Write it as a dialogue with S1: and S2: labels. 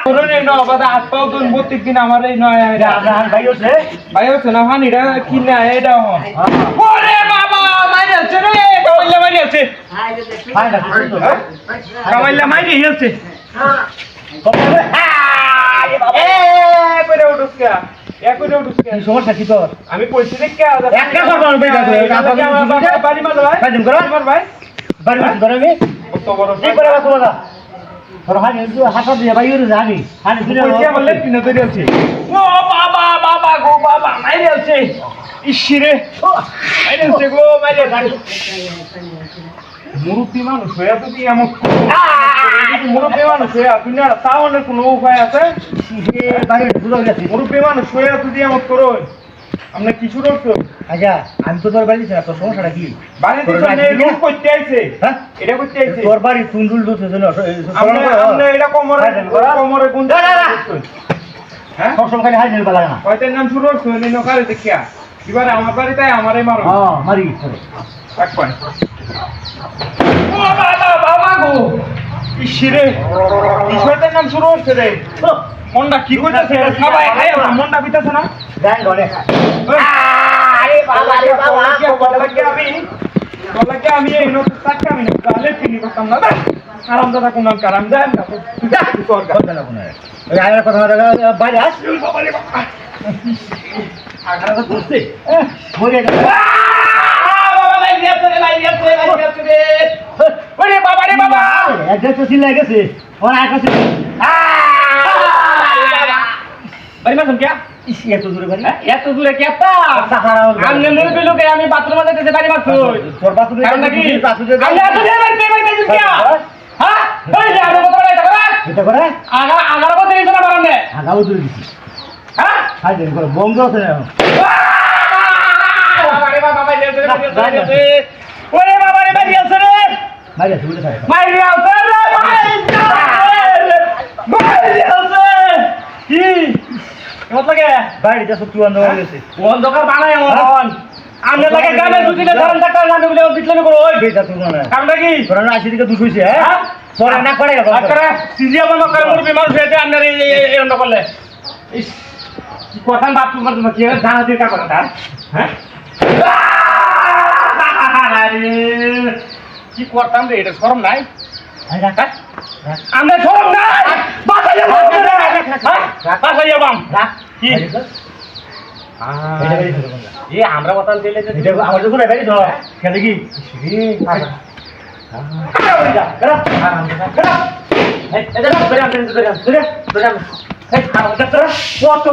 S1: পুরনে ন বাদা আসপাও দুন প্রত্যেকদিন আমার এই নয়
S2: আপনার ভাই হচ্ছে
S1: না হানিটা কি না এটা হন ওরে বাবা মাইরে আছে রে কামাইলা মাইরে আছে কামাইলা মাইরে হেলছে এ কইরা উঠুসকা একরে উঠুসকা
S2: সমস্যা কি তোর
S1: আমি কইছি রে কে
S2: একটা করব
S1: বাড়ি মাল ভাই
S2: কাজম করো
S1: ভাই
S2: বাড়ি ধরে আমি
S1: কত বড়
S2: কি করে বাবা তোর হানি হাত দিয়ে বাইরে যাবি হানি দিলে
S1: কইছি আমার লেফট না ধরে আছে ও বাবা বাবা গো বাবা মাইরে আছে ইশিরে মাইরে আছে গো মাইরে মুরুব্বি মানুষ হয়ে যদি এমন মুরুব্বি মানুষ হয়ে তুমি আর তাওনের কোনো উপায় আছে
S2: বাইরে বুঝা গেছে
S1: মুরুব্বি মানুষ হয়ে যদি এমন করো আমরা কিছু রক্ষো
S2: আচ্ছা আমি তো তোর বাড়ি দিছি না তোর সমস্যাটা কি
S1: বাড়িতে লুট করতে আইছে
S2: হ্যাঁ
S1: এটা করতে আইছে
S2: তোর বাড়ি তুন্দুল দুধের জন্য
S1: আমরা এটা কোমরে গুণ হ্যাঁ
S2: সবসময় খালি হাই নেবা লাগে না
S1: কয়টার নাম শুরু করছো নিনো কারে দেখিয়া এবারে আমার বাড়িতে আমারে মারো
S2: হ্যাঁ মারি
S1: এক পয়েন্ট ও বাবা বাবা গো ইশিরে ঈশ্বরের নাম শুরু হচ্ছে রে মনটা কি কইতাছে সবাই খায় মনটা বিতাছে না
S2: গান গলে
S1: আরে বাবা রে বাবা বলকে আমি এই নো টাকা আমি গালে ফিনি করতাম না আরাম দাদা কোন কারাম দেন না তুই যা তুই কর
S2: করবে না কোন ওই আয়ের কথা বাইরে আস
S1: বাবা রে বাবা
S2: আগা তো করতে মরে গেল
S1: বাবা লাইয়াছে রে ওরে বাবা রে বাবা
S2: একদম তো চিল্লাই গেছে ওর আকাশে
S1: বাড়ি মাসুম কে
S2: এত দূরে বাড়ি
S1: এত দূরে কেতা আমনে মরে পেলো কে আমি বাথরুমে যেতে বাড়ি মারছো
S2: তোর বাথরুমে
S1: কারণ নাকি
S2: বাথরুমে
S1: আমি এত দূরে বাড়ি কে হ্যাঁ ওই যে আমি কত এটা করে
S2: এটা করে
S1: আগার বছর এই সময় বারান্দে
S2: আগাও দূরে দিছি
S1: হ্যাঁ
S2: হাই দেন করে বন্ধ আছে না
S1: আরে বাবা ভাই রে ওরে বাবা রে বাড়ি আছে রে
S2: মারি আছে বুঝে থাকে
S1: মাইরি আছে রে মাইরি আছে কি কত লাগে
S2: বাইরে যা সত্যি বন্ধ হয়ে গেছে
S1: অন্ধকার বানায় এমন আমনে লাগে গাবে দুদিনে ধরন থাকতে না বলে বিটলে করো ওই
S2: বেটা তুই না
S1: কামটা কি
S2: তোরা না আসি দিকে দুষ হইছে হ্যাঁ তোরা না করে
S1: আরে সিজিয়া বন্ধ করে মুরবি মানুষ হয়েছে আপনার এই এরকম করলে ইস কি কথা বাপ তোমার তোমার কি জানা দিয়ে কা কথা হ্যাঁ আরে কি করতাম রে এটা শরম নাই আমরা শরম নাই বাসায় যাবো বাসায় যাবাম কি এ আমরা কথা দিলে যে
S2: আমার যখন বাইরে ধর খেলে কি
S1: এটা